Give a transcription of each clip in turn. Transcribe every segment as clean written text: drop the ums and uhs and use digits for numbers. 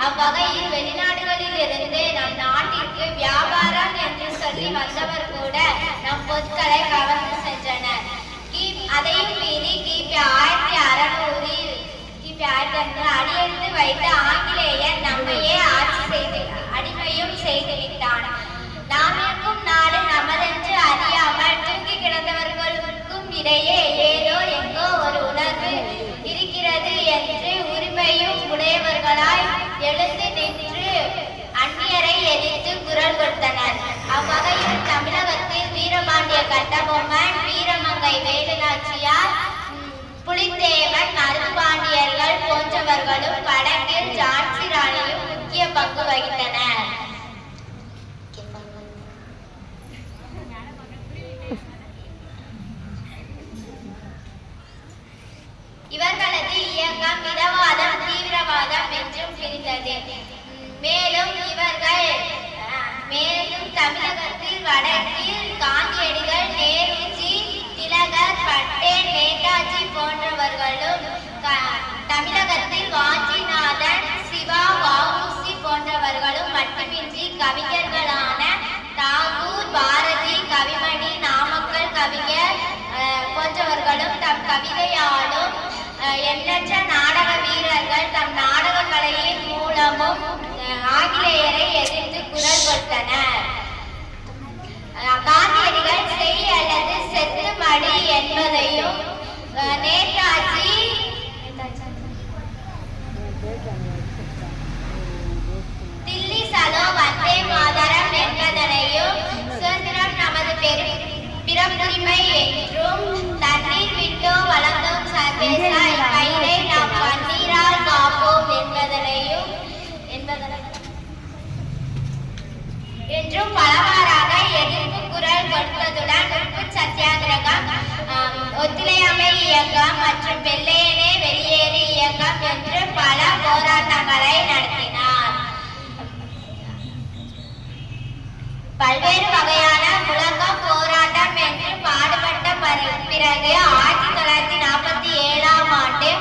அவ்வகையில் வெளிநாடுகளில் இருந்து நம் நாட்டிற்கு வியாபாரம் என்று சொல்லி வந்தவர் கூட நம் பொருட்களை கவர்ந்து சென்றனர். அதையும் மீறி கிபி 1600 அடியெடுத்து வைத்த ஆங்கிலேயர் நம்மையே ஆட்சி செய்து அடிமையும் செய்துவிட்டான். நாம் இருக்கும் நாடு நமதென்று அறியாமல் தூங்கி கிடந்தவர்களுக்கும் இடையே ஏதோ எங்கோ ஒரு உணர்வு இருக்கிறது என்று உரிமையும் உடையவர்களாய் எழுந்து நின்று அந்நியரை எதிர்த்து குரல் கொடுத்தனர். அவ்வகையில் தமிழகத்தில் வீரபாண்டிய கட்டபொம்மன், வீரமங்கை வேலுநாச்சியார், புலித்தேவன், மருதுபாண்டியர்கள் போன்றவர்களும் வடக்கில் ஜான்சி ராணியும் முக்கிய பங்கு வகித்தனர். இவர்களது இயக்கம் மிதவாதம், தீவிரவாதம் என்றும் பிரிந்தது. மேலும் தமிழகத்தில் வடக்கில் காந்தியடிகள், நேருஜி, திலகர், பட்டேல், நேதாஜி போன்றவர்களும், தமிழகத்தில் வாஞ்சிநாதன், சிவா, வ.உ.சி போன்றவர்களும் மட்டுமின்றி கவிஞர்களான தாகூர், பாரதி, கவிமணி, நாமக்கல் கவிஞர் போன்றவர்களும் தம் கவிதையாலும் எண்ணற்ற நாடக வீரர்கள் தம் நாடக கலையின் மூலமும் ஆங்கிலேயரை எதிர்த்து குரல் கொடுத்தனர். காந்தியடிகள் செய் அல்லது செத்து மடி என்பதையும், நேதாஜி தில்லி சலோ வந்தே மாதரம் என்பதனையும், சுதந்திரம் நமது பிறப்புரிமை என்றும், தண்ணீர் விட்டோ வளர்ந்தோம் சர்வேசா பயிரை நாம் பன்னீரால் காப்போம் என்றும் பலவாறாக எதிர்ப்பு குரல் கொடுத்ததுடன் உப்பு சத்தியாகிரகம், ஒத்துழையாமை இயக்கம் மற்றும் வெள்ளையனே வெளியேறு இயக்கம் என்று பல போராட்டங்களை நடத்தினார். பல்வேறு வகையான முழக்கம், போராட்டம் என்று பாடுபட்ட பிறகு 1947ஆம் ஆண்டு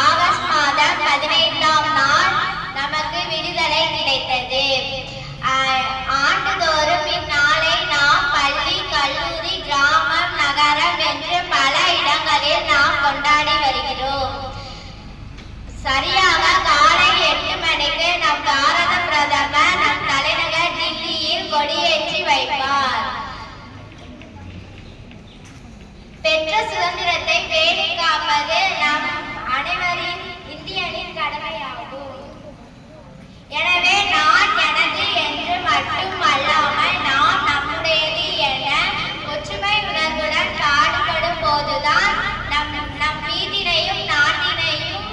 ஆகஸ்ட் மாதம் 15ஆம் நாள் நமக்கு விடுதலை கிடைத்தது. ஆண்டுதோறும் இந்நாளை நாம் பள்ளி, கல்லூரி, கிராமம், நகரம் என்று பல இடங்களில் நாம் கொண்டாடி வருகிறோம். சரியாக காலை 8 மணிக்கு நம் பாரத பிரதமர் நம் தலைநகர் டில்லியில் கொடியேற்றி வைப்பார். பெற்ற சுதந்திரத்தை பேணி காப்பது நம் அனைவரின் இந்தியனின் கடமையாகும். எனவே நான் எனது என்று மட்டும் அல்லாமல் நாம் நம்முடையது என ஒற்றுமை உணர்வுடன் பாடுபடும் போதுதான் நம் வீதினையும் நாட்டினையும்